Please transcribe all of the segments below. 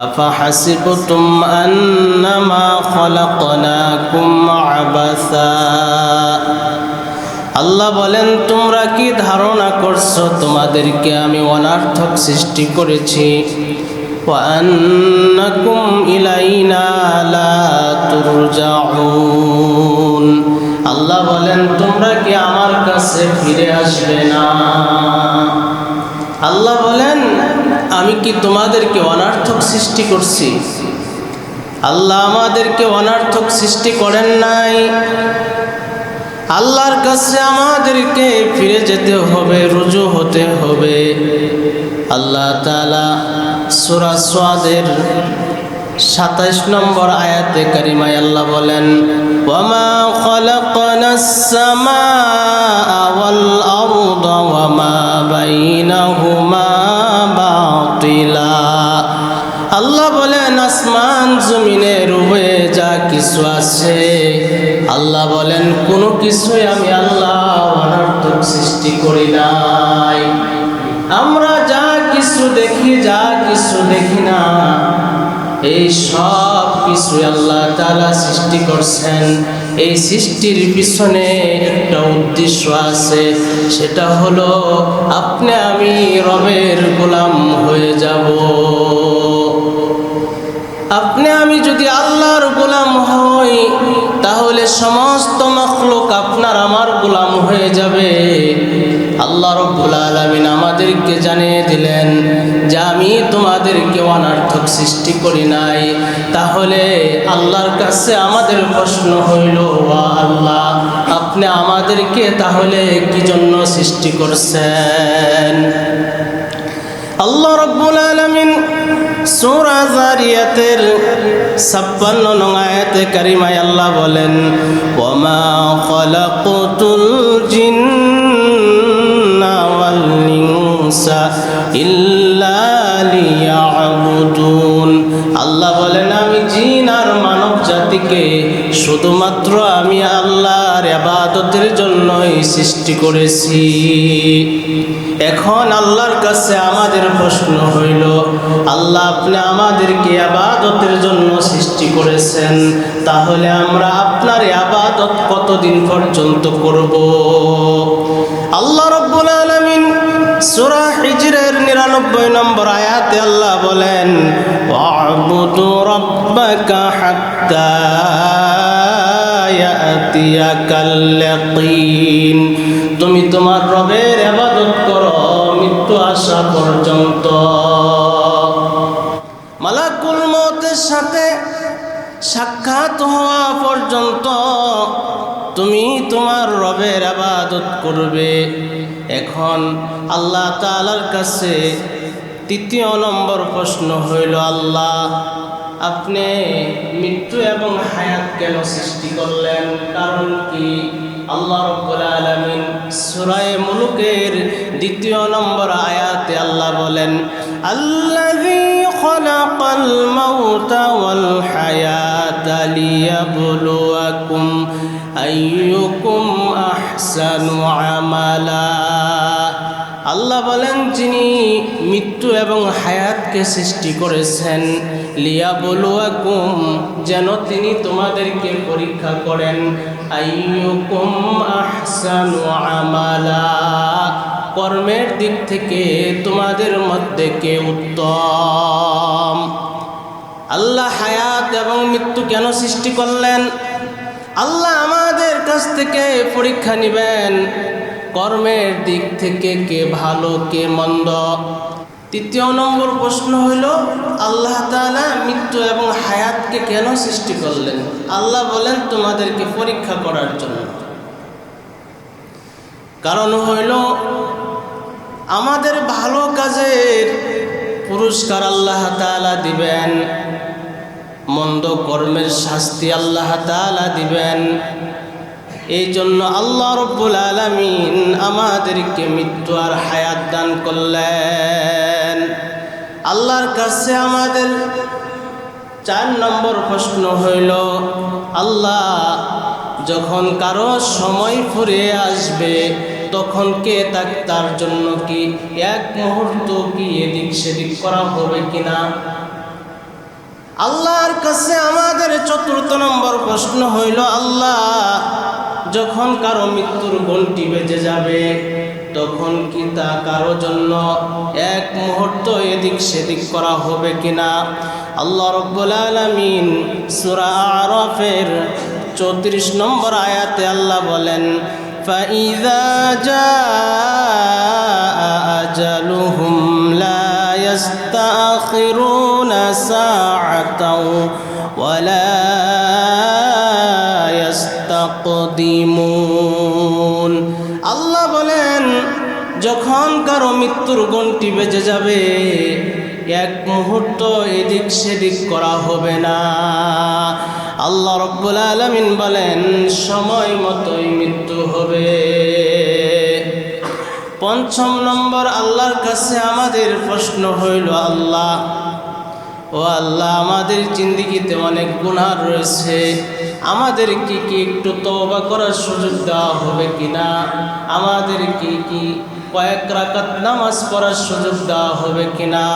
أفحسبتم أنما خلقناكم عبثا আল্লাহ বলেন, তোমরা কি ধারণা করছো তোমাদেরকে আমি অনর্থক সৃষ্টি করেছি? ওয়া আন্নাকুম ইলাইনা লা তুরজাউন। আল্লাহ বলেন, তোমরা কি আমার কাছে ফিরে আসবে না? আল্লাহ বলেন, আমি কি তোমাদেরকে অনর্থক সৃষ্টি করছি? আল্লাহ আমাদেরকে অনর্থক সৃষ্টি করেন নাই। আল্লাহর কাছে আমাদেরকে ফিরে যেতে হবে, রুজু হতে হবে। আল্লাহ তাআলা সূরা সাদের ২৭ নম্বর আয়াতে কারিমায় আল্লাহ বলেন, ওয়ামা খালাকনাস সামাআ ওয়াল আরদা ওয়ামা বাইনাহুমা বাতিলা। আল্লাহ বলেন, আসমান জমিনের উভয়ে যা কিছু আছে, আল্লাহ বলেন কোনো কিছুই আমি আল্লাহ অনর্থক সৃষ্টি করি নাই। আমরা যা কিছু দেখি, যা কিছু দেখি না, এই সব কিছু আল্লাহ তাআলা সৃষ্টি করছেন। এই সৃষ্টির পিছনে একটা উদ্দেশ্য আছে, সেটা হলো আপনি আমি রবের গোলাম হয়ে যাব। আপনি আমি যদি আল্লাহর গোলাম হই, তাহলে সমস্ত মাখলুক আপনার আমার গোলাম হয়ে যাবে। আল্লাহ রাব্বুল আলামিন আমাদেরকে জানিয়ে দিলেন যে আমি তোমাদেরকে অনর্থক সৃষ্টি করি নাই। তাহলে আল্লাহর কাছে আমাদের প্রশ্ন হইল, আল্লাহ আপনি আমাদেরকে তাহলে কি জন্য সৃষ্টি করছেন? আল্লাহ রাব্বুল আলামিন সূরা যারিয়াতের ৫৬ নং আয়াতে কারিমায় আল্লাহ বলেন, ওয়ামা খালাকতুল জিন্না ওয়াল ইনসা ইল্লা লিয়াবুদুন। আল্লাহ বলেন, আমি জিন আর মানব জাতিকে শুধুমাত্র আমি আল্লাহর ইবাদতের জন্যই সৃষ্টি করেছি। এখন আল্লাহর কাছে আমাদের প্রশ্ন হইল, আল্লাহ আপনি আমাদেরকে ইবাদতের জন্য সৃষ্টি করেছেন, তাহলে আমরা আপনার ইবাদত কতদিন পর্যন্ত করব? আল্লাহ রাব্বুল আলামিন সূরা হিজরের ৯৯ নম্বর আয়াতে আল্লাহ বলেন, ওয়া'বুদু রাব্বাকা হাত্তা ইয়াতিয়াকাল ইয়াকিন। তুমি তোমার রবের ইবাদত করো মৃত্যু আসা পর্যন্ত। মালাকুল মউতের সাথে সাক্ষাৎ হওয়া পর্যন্ত তুমি তোমার রবের ইবাদত করবে। এখন আল্লাহ তাআলার কাছে তৃতীয় নম্বর প্রশ্ন হইল, আল্লাহ আপনি মৃত্যু এবং হায়াত কেন সৃষ্টি করলেন? কারণ কি? আল্লাহ রাব্বুল আলামিন সূরা মুলুকের ২ নম্বর আয়াতে আল্লাহ বলেন, আল্লাযী খালাকাল মাউতা ওয়াল হায়াতা লিয়াবলুয়াকুম আইয়ুকুম আহসানু আমালা। আল্লাহ বলেন, যিনি মৃত্যু এবং হায়াতকে সৃষ্টি করেছেন, লিয়াবলুয়াকুম, যেন তিনি তোমাদেরকে পরীক্ষা করেন, আইয়ুকুম আহসানু আমালা, কর্মের দিক থেকে তোমাদের মধ্যে কে উত্তম। আল্লাহ হায়াত এবং মৃত্যু কেন সৃষ্টি করলেন? আল্লাহ আমাদের কাছ থেকে পরীক্ষা নেবেন কর্মের দিক থেকে কে ভালো কে মন্দ। তৃতীয় নম্বর প্রশ্ন হইল, আল্লাহ তাআলা মৃত্যু এবং হায়াতকে কেন সৃষ্টি করলেন? আল্লাহ বলেন, তোমাদেরকে পরীক্ষা করার জন্য। কারণ হইল, আমাদের ভালো কাজের পুরস্কার আল্লাহ তাআলা দিবেন, মন্দ কর্মের শাস্তি আল্লাহ তাআলা দিবেন। এই জন্য আল্লাহ রাব্বুল আলামিন আমাদেরকে মৃত্যু আর হায়াত দান করলেন। আল্লাহর কাছে আমাদের ৪ নম্বর প্রশ্ন হইল, আল্লাহ যখন কারো সময় ফুরিয়ে আসবে, তখন কে তার জন্য কি এক মুহূর্ত কি এদিক সেদিক করা হবে কিনা? কাছে আমাদের চতুর্থ নম্বর প্রশ্ন হইল, আল্লাহ যখন কারো মৃত্যুর ঘণ্টি বেজে যাবে তখন কি তা কারো জন্য এক মুহূর্ত এদিক সেদিক করা হবে কিনা? আল্লাহ রাব্বুল আলামিন সূরা আরাফের 34 নম্বর আয়াতে আল্লাহ বলেন, ফাইযা জাআ আজালুহুম লা ইস্তাখিরুনা সাআতাও ওয়ালা ইস্তাকদিমুন। আল্লাহ বলেন, যখন কারো মৃত্যুর ঘণ্টি বেজে যাবে এক মুহূর্ত এদিক সেদিক করা হবে না। আল্লাহ রাব্বুল আলামিন বলেন, সময় মতোই মৃত্যু হবে। পঞ্চম নম্বর আল্লাহর কাছে আমাদের প্রশ্ন হইল, আল্লাহ ও আল্লাহ আমাদের জিন্দেগিতে অনেক গুনাহ রয়েছে, আমাদের কি একটু তওবা করার সুযোগ দেওয়া হবে কিনা? আমাদের কি কয়েক রাকাত নামাজ পড়ার সুযোগ দেওয়া হবে কিনা?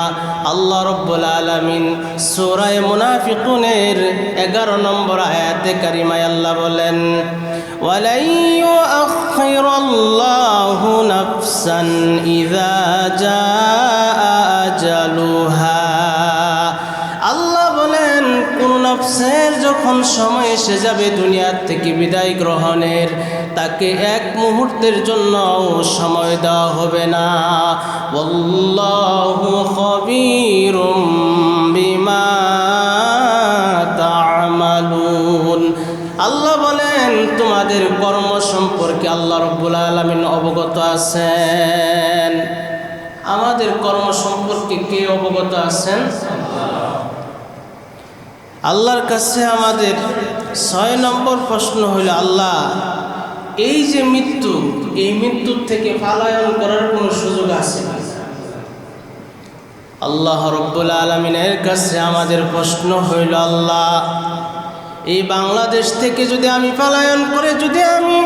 আল্লাহ রাব্বুল আলামিন সূরা মুনাফিকুনের 11 নম্বর আয়াতে কারিমায় আল্লাহ বলেন, ওয়ালা ইউআখিরুল্লাহু নাফসান ইযা জাআ আজালুহা। আল্লাহ বলেন, কোন নফসের যখন সময় এসে যাবে দুনিয়ার থেকে বিদায় গ্রহণের, তাকে এক মুহূর্তের জন্য সময় দেওয়া হবে না। ওয়াল্লাহু খাবীরুম বিমা তা'মালুন। আল্লাহ বলেন, তোমাদের কর্ম সম্পর্কে আল্লাহ রাব্বুল আলামিন অবগত আছেন। আমাদের কর্ম সম্পর্কে কে অবগত আছেন? আল্লাহর কাছে আমাদের 6 নম্বর প্রশ্ন হইল, আল্লাহ এই যে মৃত্যু, এই মৃত্যুর থেকে পলায়ন করার কোনো সুযোগ আছে? আল্লাহ রাব্বুল আলামিনের কাছে আমাদের প্রশ্ন হইল, আল্লাহ এই বাংলাদেশ থেকে যদি আমি পলায়ন করে যদি আমি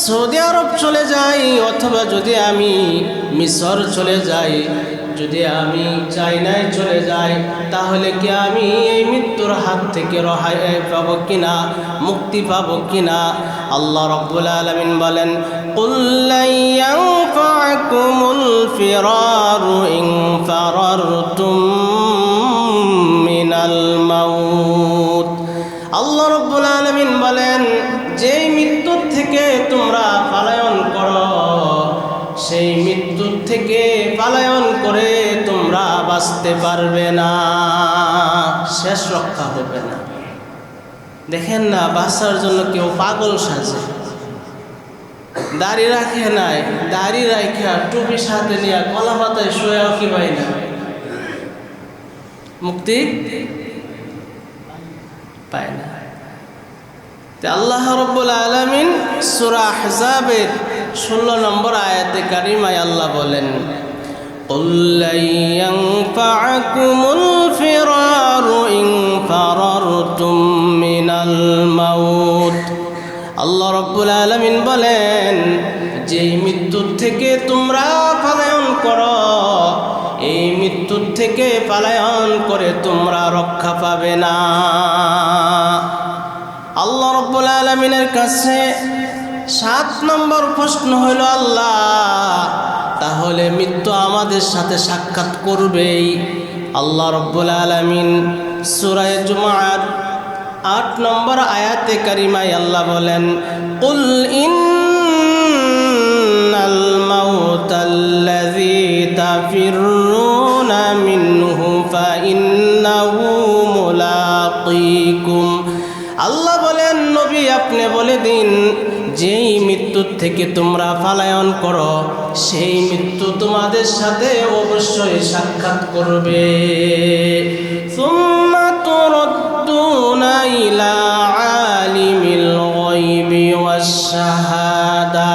সৌদি আরব চলে যাই, অথবা যদি আমি মিশর চলে যাই, যদি আমি চাইনায় চলে যাই, তাহলে কি আমি এই মৃত্যুর হাত থেকে রেহাই পাবো কিনা, মুক্তি পাবো কিনা? আল্লাহ রাব্বুল আলামিন বলেন, কুল লা ইয়ানফাকুমুল ফিরারু ইন ফারারতুম মিনাল মাউত। আল্লাহ রাব্বুল আলামিন বলেন, যেই মৃত্যুর থেকে তোমরা পলায়ন করো, সেই মৃত্যুর থেকে পলায়ন করে তোমরা বাঁচতে পারবে না, শেষ রক্ষা হবে না। দেখেন না, বাঁচার জন্য কেউ পাগল সাজে, দাড়ি রাখে নাই, দাড়ি রাখা টুপি সাথে নিয়ে কলা পাতায় শোয়াও কি পাই না, মুক্তি পায় না। আল্লাহ রাব্বুল আলামিন সূরা আহজাবের 16 নম্বর আয়াতে কারিমায় আল্লাহ বলেন, কুল লা ইয়ানফাকুমুল ফিরারু ইন ফারারতুম মিনাল মাউত। আল্লাহ রাব্বুল আলামিন বলেন, যেই মৃত্যুর থেকে তোমরা পলায়ন করো, এই মৃত্যুর থেকে পলায়ন করে তোমরা রক্ষা পাবে না। আল্লাহ রাব্বুল আলামিনের কাছে 7 নম্বর প্রশ্ন হইল, আল্লাহ তাহলে মৃত্যু আমাদের সাথে সাক্ষাৎ করবেই। আল্লাহ রাব্বুল আলামিন সূরা জুমআর 8 নম্বর আয়াতে কারিমায় আল্লাহ বলেন, কুল ইন্নাল মাউতাল্লাযী তাফিরুনা মিনহু ফাইন্নাহু মুলাকীকুম। আল্লাহ বলেন, নবী আপনি বলে দিন, যেই মৃত্যুর থেকে তোমরা পলায়ন করো, সেই মৃত্যু তোমাদের সাথে অবশ্যই সাক্ষাৎ করবে। সুম্মা তুরদ্দুনা ইলা আলিমিল গায়বি ওয়াশ শাহাদা।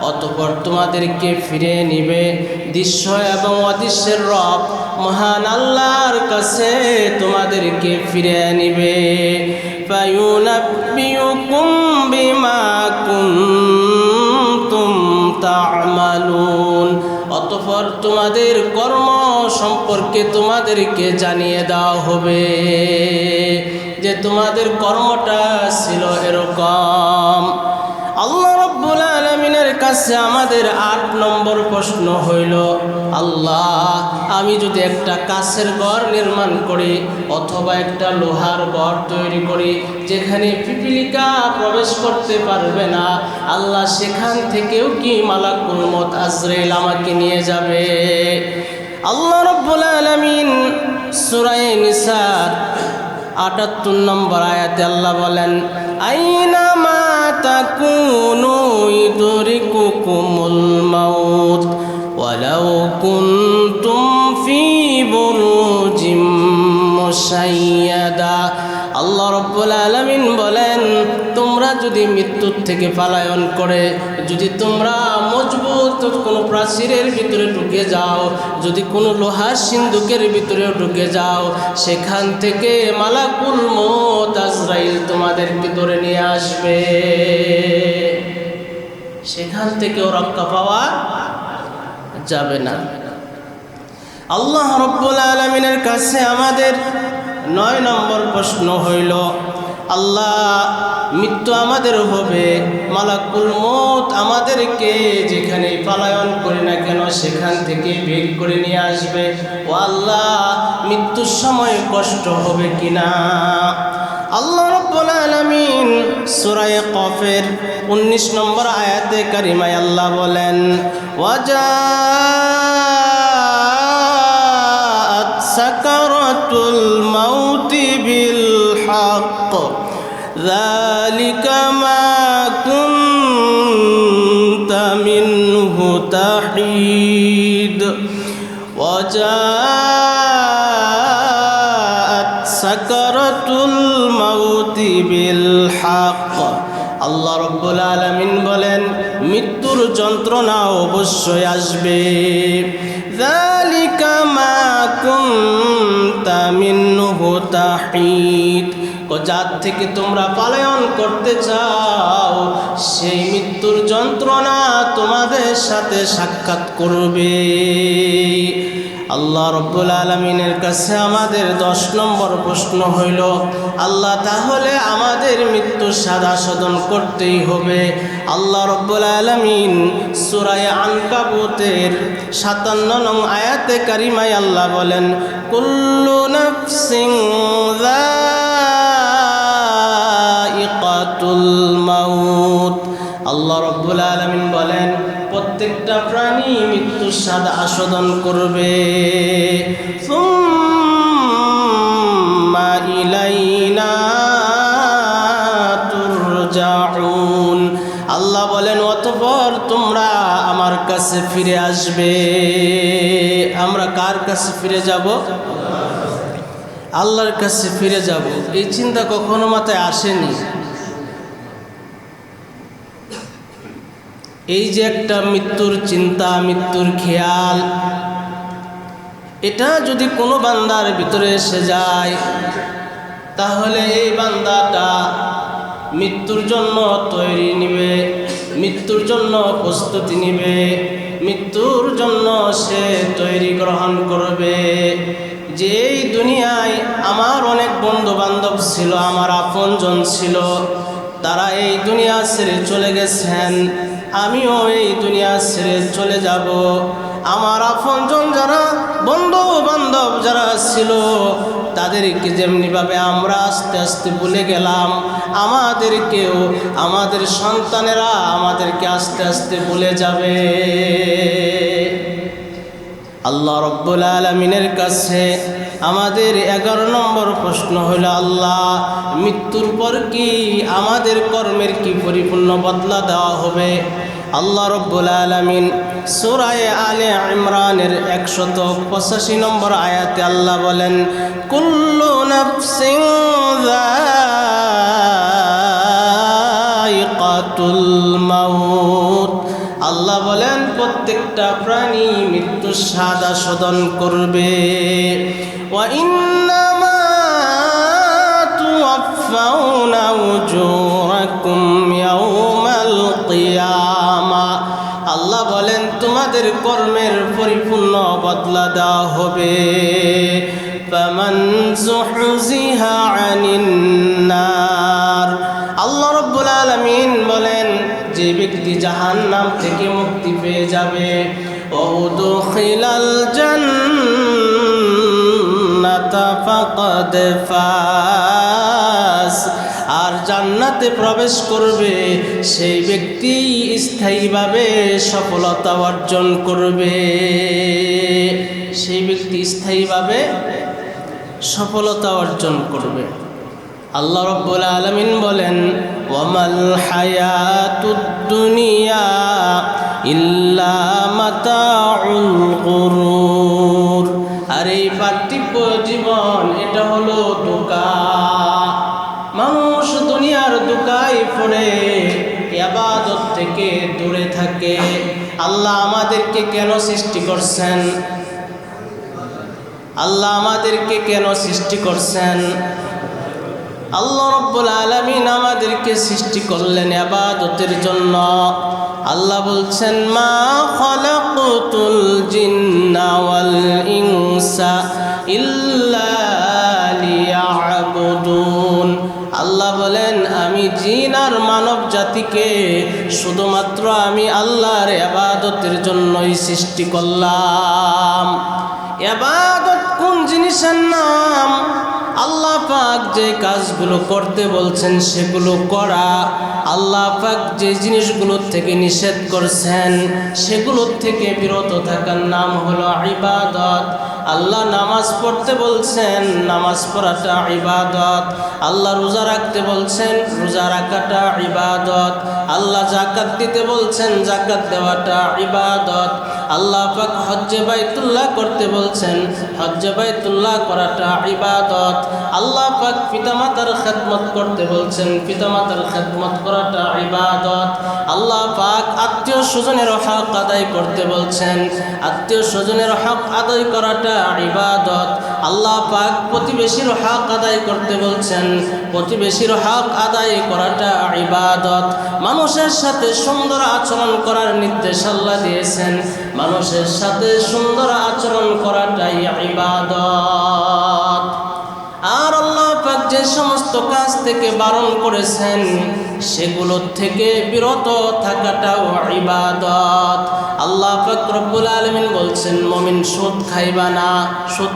অতঃপর তোমাদেরকে ফিরে নিবে দৃশ্য এবং অদৃশ্যের রব মহান আল্লাহর কাছে তোমাদেরকে ফিরে নিবে। ফায়ুনাব্বিউকুম বিমা কুনতুম তা'মালুন। অতঃপর তোমাদের কর্ম সম্পর্কে তোমাদেরকে জানিয়ে দেওয়া হবে। যে তোমাদের কর্মটা ছিল এরকম। আল্লাহ রাব্বুল আলামিনের কাছে আমাদের 8 নম্বর প্রশ্ন হইল, আল্লাহ আমি যদি একটা কাচের ঘর নির্মাণ করি অথবা একটা লোহার ঘর তৈরি করি যেখানে পিপীলিকা প্রবেশ করতে পারবে না, আল্লাহ সেখান থেকেও কি মালাকুল মউত আজরাইল আমাকে নিয়ে যাবে? আল্লাহ রাব্বুল আলামিন সূরা নিসার 78 নম্বর আয়াতে আল্লাহ বলেন, আইনামা তাকুনু ইদরিকুকুমুল মাউত ওয়ালাউ কুনতুম ফি বুরুজিম মুশাইয়াদা। আল্লাহ রাব্বুল আলামিন বলেন, তোমরা যদি মৃত্যুর থেকে পলায়ন করে যদি তোমরা মজবুত কোনো প্রাচীরের ভিতরে ঢুকে যাও, যদি কোনো লোহার সিন্ধুকের ভিতরে ঢুকে যাও, সেখান থেকে মালাকুল মউত আজরাইল তোমাদেরকে ধরে নিয়ে আসবে, সেখান থেকেও রক্ষা পাওয়া যাবে না। আল্লাহ রাব্বুল আলামিনের কাছে আমাদের 9 নম্বর প্রশ্ন হইল, আল্লাহ মৃত্যু আমাদের হবে, মালাকুল মউত আমাদেরকে যেখানে পলায়ন করি না কেন সেখান থেকে বের করে নিয়ে আসবে। ও আল্লাহ মৃত্যুর সময় কষ্ট হবে কিনা? আল্লাহ রাব্বুল আলামিন সূরা কফের 19 নম্বর আয়াতে কারিমায় আল্লাহ বলেন, ওয়াজাআত সাকারাতুল মাউতি বিল হক যালিকা মা কুনতা মিনহু তাহিদ। ওয়াজাআত সাকারাতুল মাউতি বিল হক। আল্লাহ রাব্বুল আলামিন বলেন, মৃত্যুর যন্ত্রণা অবশ্যই আসবে। যালিকা মা কুনতা মিনহু তাহিদ। যার থেকে তোমরা পলায়ন করতে চাও সেই মৃত্যুর যন্ত্রণা তোমাদের সাথে সাক্ষাৎ করবে। আল্লাহ রাব্বুল আলামিনের কাছে আমাদের 10 নম্বর প্রশ্ন হইল, আল্লাহ তাহলে আমাদের মৃত্যু সাধা সাধন করতেই হবে। আল্লাহ রাব্বুল আলামিন সূরা আনকাবুতের 57 নং আয়াতে কারিমায় আল্লাহ বলেন, কুল্লু নাফসিন যায়িকাতুল মাউত। আল্লাহ রাব্বুল আলামিন বলেন, প্রত্যেকটা প্রাণী মৃত্যুর স্বাদ আস্বাদন করবে। সুম্মা ইলাইনা তুরজাউন। আল্লাহ বলেন, অতঃপর তোমরা আমার কাছে ফিরে আসবে। আমরা কার কাছে ফিরে যাব? আল্লাহর কাছে ফিরে যাব। এই চিন্তা কখনো মাথায় আসেনি? এই যে একটা মৃত্যুর চিন্তা, মৃত্যুর খেয়াল, এটা যদি কোনো বান্দার ভিতরে এসে যায় তাহলে এই বান্দাটা মৃত্যুর জন্য তৈরি নিবে, মৃত্যুর জন্য প্রস্তুতি নিবে, মৃত্যুর জন্য সে তৈরি গ্রহণ করবে। যে এই দুনিয়ায় আমার অনেক বন্ধু বান্ধব ছিল, আমার আপনজন ছিল, তারা এই দুনিয়া ছেড়ে চলে গেছেন, আমিও এই দুনিয়া ছেড়ে চলে যাব। আমার আপনজন যারা বন্ধু বান্ধব যারা ছিল তাদেরকে যেমনিভাবে আমরা আস্তে আস্তে ভুলে গেলাম, আমাদেরকেও আমাদের সন্তানেরা আমাদেরকে আস্তে আস্তে ভুলে যাবে। আল্লাহ রাব্বুল আলামিনের কাছে আমাদের 11 নম্বর প্রশ্ন হলো, আল্লাহ মৃত্যুর পর কি আমাদের কর্মের কি পরিপূর্ণ বদলা দেওয়া হবে? আল্লাহ রাব্বুল আলামিন সূরা আলে ইমরানের 185 নম্বর আয়াতে আল্লাহ বলেন, কুল্লু নাফসিন যায়িকাতুল মাউত। আল্লাহ বলেন, প্রত্যেকটা প্রাণী মৃত্যুর স্বাদ আস্বাদন করবে। ওয়া ইন্নামা তুওয়াফাউনা উজুরাকুম ইয়াউমাল কিয়ামা। আল্লাহ বলেন, তোমাদের কর্মের পরিপূর্ণ বদলা দেওয়া হবে। فمن زحزح عن النار আল্লাহ রাব্বুল আলামিন বলেন যে ব্যক্তি জাহান্নাম থেকে মুক্তি পেয়ে যাবে ওয়াদখিলাল জান্নাতা ফাকাদ ফাস আর জান্নাতে প্রবেশ করবে সেই ব্যক্তি স্থায়ীভাবে সফলতা অর্জন করবে সেই ব্যক্তি স্থায়ীভাবে সফলতা অর্জন করবে আল্লাহ রাব্বুল আলামিন বলেন ওয়ামাল হায়াতুদ দুনিয়া ইল্লা মাতাউল গুরুর আর এই পার্থিব জীবন এটা হলো ধোঁকা মানুষ দুনিয়ার ধোঁকায় পড়ে ইবাদত থেকে দূরে থাকে আল্লাহ আমাদেরকে কেন সৃষ্টি করছেন আল্লাহ আমাদেরকে কেন সৃষ্টি করছেন আল্লাহ রাব্বুল আলামিন আমাদেরকে সৃষ্টি করলেন ইবাদতের জন্য আল্লাহ বলছেন মা খালাকুতুল জিন্না ওয়াল ইনসা ইল্লা লিয়াবুদুন আল্লাহ বলেন আমি জিন আর মানব জাতিকে শুধুমাত্র আমি আল্লাহর ইবাদতের জন্যই সৃষ্টি করলাম ইবাদত কোন জিনিসের নাম আল্লাহ পাক যে কাজগুলো করতে বলছেন সেগুলো করা আল্লাহ পাক যে জিনিসগুলো থেকে নিষেধ করছেন সেগুলো থেকে বিরত থাকার নাম হলো ইবাদত আল্লাহ নামাজ পড়তে বলছেন নামাজ পড়াটা ইবাদত আল্লাহ রোজা রাখতে বলছেন রোজা রাখাটা ইবাদত আল্লাহ যাকাত দিতে বলছেন যাকাত দেওয়াটা ইবাদত আল্লাহ পাক হজ্জে বাইতুল্লাহ করতে বলছেন হজ্জে বাইতুল্লাহ করাটা ইবাদত আল্লাহ পাক পিতামাতার খেদমত করতে বলছেন পিতামাতার খেদমত করাটা ইবাদত আল্লাহ পাক আত্মীয় স্বজনের হক আদায় করতে বলছেন আত্মীয় স্বজনের হক আদায় করাটা ইবাদত আল্লাহ পাক প্রতিবেশীর হক আদায় করতে বলছেন প্রতিবেশীর হক আদায় করাটা ইবাদত মানুষের সাথে সুন্দর আচরণ করার নির্দেশ আল্লাহ দিয়েছেন মানুষের সাথে সুন্দর আচরণ করাটাই ইবাদত আর আল্লাহ পাক যে সমস্ত কাজ থেকে বারণ করেছেন সেগুলোর থেকে বিরত থাকাটাও ইবাদত আল্লাহ পাক রব্বুল আলামিন বলছেন মুমিন সুদ খাইবা না সুদ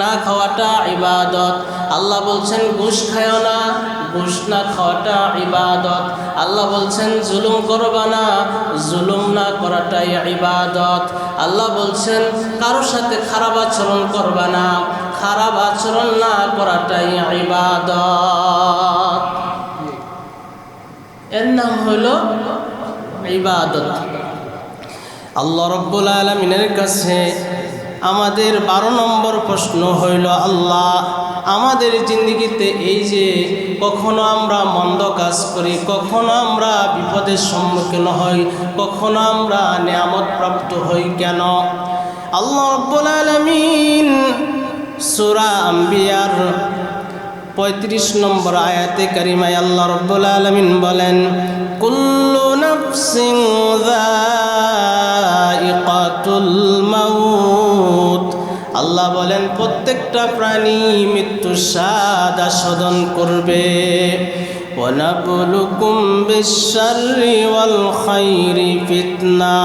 না খাওয়াটা ইবাদত আল্লাহ বলছেন ঘুষ খায়ও না ঘুষ না খাওয়াটা ইবাদত আল্লাহ বলছেন জুলুম করবা না জুলুম না করাটাই ইবাদত আল্লাহ বলছেন কারোর সাথে খারাপ আচরণ করবা না খারাপ আচরণ না করাটাই ইবাদত এর নাম হলো ইবাদত আল্লাহ রাব্বুল আলামিনের কাছে আমাদের 12 নম্বর প্রশ্ন হইল আল্লাহ আমাদের জিন্দগিতে এই যে কখনো আমরা মন্দ কাজ করি কখনো আমরা বিপদের সম্মুখীন হই কখনো আমরা নিয়ামত প্রাপ্ত হই কেন আল্লাহ রাব্বুল আলামিন সূরা আম্বিয়ার 35 নম্বর আয়াতে কারিমায় আল্লাহ রাব্বুল আলামিন বলেন কুল্লু নাফসিন যায়িকাতুল মাউত আল্লাহ বলেন প্রত্যেকটা প্রাণী মৃত্যুর স্বাদ আস্বাদন করবে ওয়ানাবলুকুম বিশ-শাররি ওয়াল খাইরি ফিতনা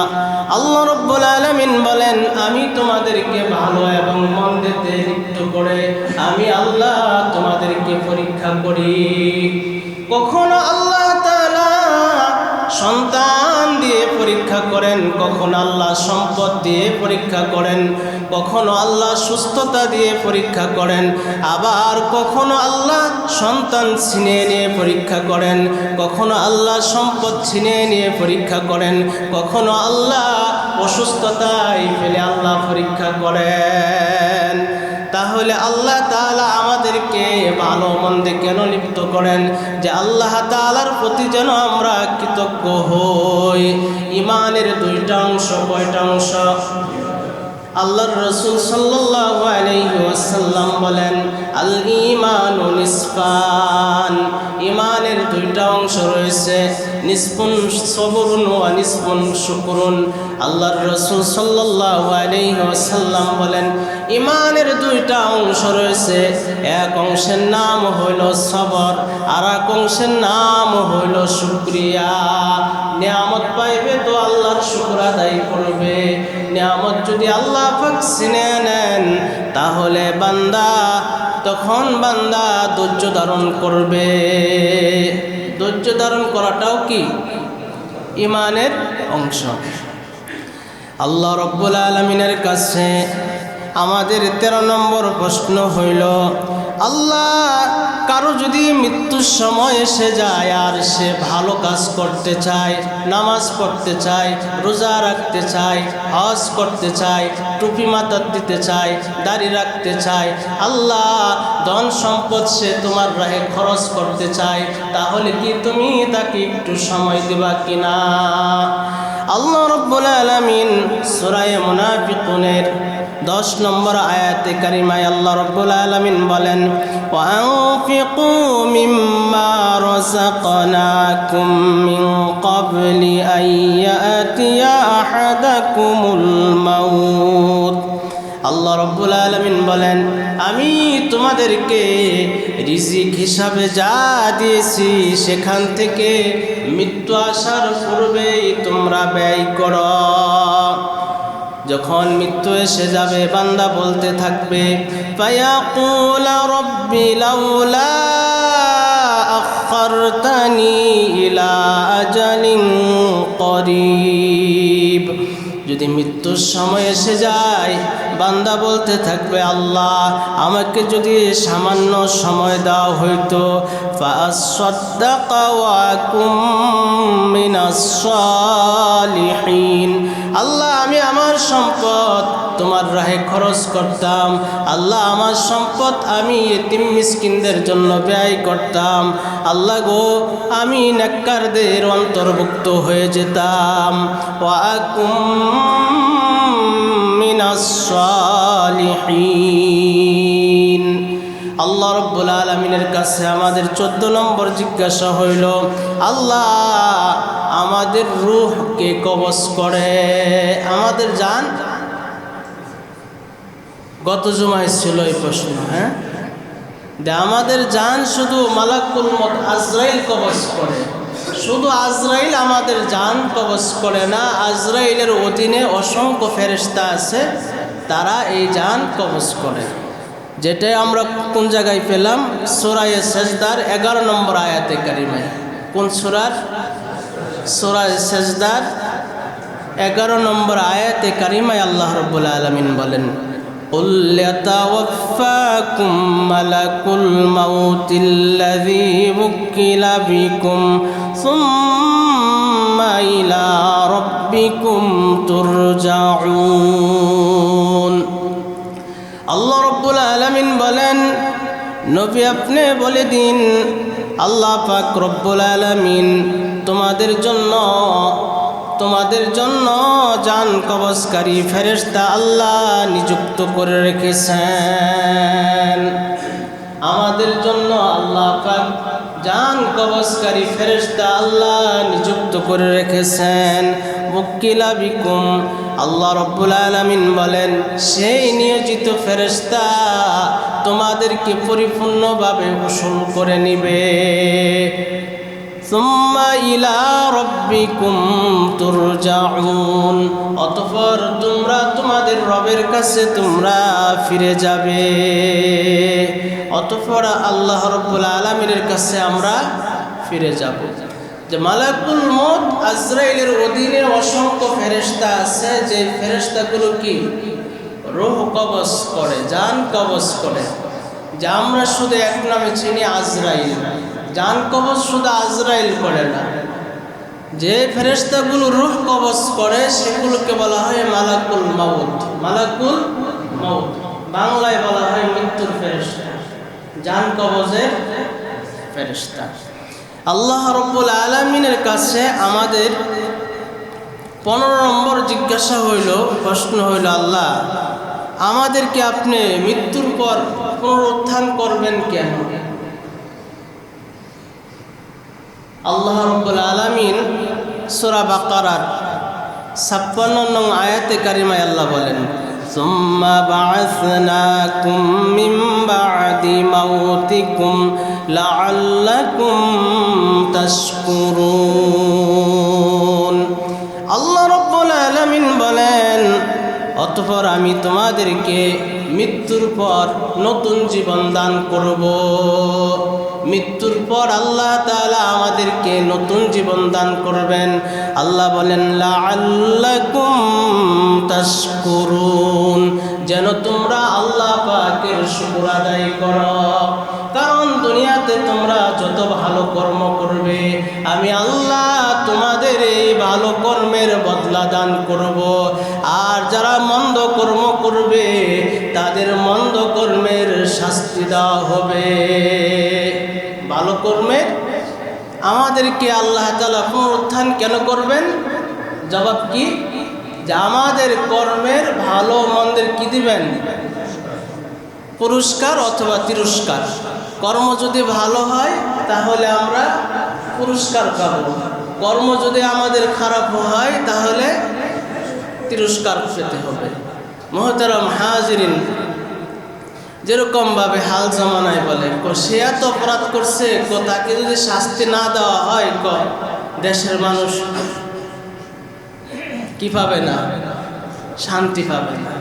আল্লাহ রাব্বুল আলামিন বলেন আমি তোমাদেরকে ভালো এবং মন্দেতে লিপ্ত করে আমি আল্লাহ তোমাদেরকে পরীক্ষা করি কখনো আল্লাহ তাআলা সন্তান দিয়ে পরীক্ষা করেন কখনো আল্লাহ সম্পদ দিয়ে পরীক্ষা করেন কখনো আল্লাহ সুস্থতা দিয়ে পরীক্ষা করেন আবার কখনো আল্লাহ সন্তান ছিনিয়ে নিয়ে পরীক্ষা করেন কখনো আল্লাহ সম্পদ ছিনিয়ে নিয়ে পরীক্ষা করেন কখনো আল্লাহ অসুস্থতায় ফেলে আল্লাহ পরীক্ষা করেন তাহলে আল্লাহ তাআলা আমাদেরকে ভালো মন্দে কেন লিপ্ত করেন যে আল্লাহ তাআলার প্রতি যেন আমরা কৃতজ্ঞ হই ঈমানের 2টা অংশ কয়টা অংশ আল্লাহর রাসূল সাল্লাল্লাহু আলাইহি ওয়াসাল্লাম বলেন আল ঈমানু নিসফান ঈমানের 2টা অংশ রয়েছে নিসফুন সবরুন ওয়া নিসফুন শুকরুন। আল্লাহর রাসূল সাল্লাল্লাহু আলাইহি ওয়াসাল্লাম বলেন, ঈমানের দুইটা অংশ রয়েছে, এক অংশের নাম হইল সবর, আর এক অংশের নাম হইল শুকরিয়া। নিয়ামত পাইবে তো আল্লাহর শুকর আদায় করবে। নিয়ামত যদি আল্লাহ পাক ছিনে নেন তাহলে তখন বান্দা ধৈর্য ধারণ করবে। ধৈর্য ধারণ করাটাও কি ঈমানের অংশ। আল্লাহ রাব্বুল আলামিনের কাছে আমাদের 13 নম্বর প্রশ্ন হইল, আল্লাহ কারো যদি মৃত্যুর সময় এসে যায় আর সে ভালো কাজ করতে চায়, নামাজ পড়তে চায়, রোজা রাখতে চায়, হজ করতে চায়, টুপি মাথায় দিতে চায়, দাড়ি রাখতে চায়, আল্লাহ ধন সম্পদ সে তোমার রাহে খরচ করতে চায়, তাহলে কি তুমি তাকে একটু সময় দিবা কিনা? আল্লাহ রাব্বুল আলামিন সূরা মুনাফিকুনের 10 নম্বর আয়াতে কারিমায় আল্লাহ রাব্বুল আলামিন বলেন, ওয়ানফিকু মিম্মা রাযাকনাকুম মিন ক্বাবলি আন ইয়াতিয়া আহাদাকুমুল মাউত। আল্লাহ রাব্বুল আলামিন বলেন, আমি তোমাদেরকে রিজিক হিসাবে যা দিয়েছি সেখান থেকে মৃত্যু আসার পূর্বেই তোমরা ব্যয় করো। যখন মৃত্যু এসে যাবে বান্দা বলতে থাকবে, ফায়াকুল রব্বি লাউলা আখারতানি ইলা আজালিন করিব। যদি মৃত্যুর সময় এসে যায় বান্দা বলতে থাকবে, আল্লাহ আমাকে যদি সামান্য সময় দেওয়া হইতো, ফাআসসাদদাকা ওয়া আকুম মিনাস সালিহিন। আল্লাহ আমি আমার সম্পদ তোমার রাহে খরচ করতাম, আল্লাহ আমার সম্পদ আমি ইতিম মিসকিনদের জন্য ব্যয় করতাম, আল্লাহ গো আমি নেককারদের অন্তর্ভুক্ত হয়ে যেতাম। ওয়া আকুম মিনাস সালিহিন। আল্লাহ রাব্বুল আলামিনের কাছে আমাদের 14 নম্বর জিজ্ঞাসা হইল, আল্লাহ আমাদের রূহকে কবজ করে, আমাদের জান। গত জুমায় ছিল এই প্রশ্ন, হ্যাঁ, আমাদের জান শুধু মালাকুল মউত আজরাইল কবজ করে। শুধু আজরাইল আমাদের জান কবজ করে না, আজরাইলের অধীনে অসংখ্য ফেরেশতা আছে, তারা এই জান কবজ করে। যেটা আমরা কোন জায়গায় পেলাম? সূরা সাজদার 11 নম্বর আয়াতে কারিমায়। কোন সূরার? সূরা সাজদার 11 নম্বর আয়াতে কারিমায় আল্লাহ রাব্বুল আলামিন বলেন, قُلْ يَتَوَفَّاكُمْ مَلَكُ الْمَوْتِ الَّذِي وُكِّلَ بِكُمْ ثُمَّ إِلَى رَبِّكُمْ تُرْجَعُونَ। আল্লাহ রাব্বুল আলামিন বলেন, নবী আপনি বলে দিন, আল্লাহ পাক রব্বুল আলামিন তোমাদের জন্য জান কবজকারী ফেরেশতা আল্লাহ নিযুক্ত করে রেখেছেন। আমাদের জন্য আল্লাহ পাক জান কবজকারী ফেরেশতা আল্লাহ নিযুক্ত করে রেখেছেন। মুক্কিলা বিকুম, আল্লাহ রাব্বুল আলামিন বলেন সেই নিয়োজিত ফেরেশতা তোমাদেরকে পরিপূর্ণভাবে উসুল করে নিবে। সুম্মা ইলা রাব্বিকুম তুরজাউন, অতঃপর তোমরা তোমাদের রবের কাছে তোমরা ফিরে যাবে। অতঃপর আল্লাহ রাব্বুল আলামিনের কাছে আমরা ফিরে যাব। যে মালাকুল মউত আজরাইলের অধীনে অসংখ্য ফেরেশতা আছে, যে ফেরেশতাগুলো কি রূহ কবজ করে, জান কবজ করে। যে আমরা শুধু এক নামে চিনি আজরাইল, জান কবজ শুধু আজরাইল করে না, যে ফেরেশতাগুলো রূহ কবজ করে সেগুলোকে বলা হয় মালাকুল মউত। মালাকুল মউত বাংলায় বলা হয় মৃত্যুর ফেরেশতা, জান কবজের ফেরেশতা। আল্লাহ রাব্বুল আলামিনের কাছে আমাদের 15 নম্বর জিজ্ঞাসা হইল, প্রশ্ন হইল, আল্লাহ আমাদেরকে আপনি মৃত্যুর পর পুনরুত্থান করবেন কেন? আল্লাহ রাব্বুল আলামিন সূরা বাকারার 56 নং আয়াতে কারিমায় আল্লাহ বলেন, সুম্মা বা'আসনাকুম মিন বা'দি মাউতিকুম লাআল্লাকুম তাশকুরুন। আল্লাহ রাব্বুল আলামিন বলেন, অতঃপর আমি তোমাদেরকে মৃত্যুর পর নতুন জীবন দান করব। মৃত্যুর পর আল্লাহ তাআলা আমাদেরকে নতুন জীবন দান করবেন। আল্লাহ বলেন, লাআল্লাকুম তাশকুরুন, যেন তোমরা আল্লাহ পাকের শুকর আদায় করো। কারণ দুনিয়াতে তোমরা যত ভালো কর্ম করবে, আমি আল্লাহ তোমাদের এই ভালো কর্মের বদলা দান করব। আর যারা মন্দ কর্ম করবে তাদের মন্দ কর্মের শাস্তি দেওয়া হবে। ভালো কর্মের আমাদেরকে আল্লাহ তাআলা পুনরুত্থান কেন করবেন? জবাব কি? যে আমাদের কর্মের ভালো মন্দের কি দিবেন? পুরস্কার অথবা তিরস্কার। কর্ম যদি ভালো হয় তাহলে আমরা পুরস্কার পাব, কর্ম যদি আমাদের খারাপ হয় তাহলে তিরস্কার পেতে হবে। মুহতারাম হাজিরিন, যেরকমভাবে হাল জমানায় বলে সে এত অপরাধ করছে, তাকে যদি শাস্তি না দেওয়া হয় দেশের মানুষ কি পাবে না? শান্তি পাবে না।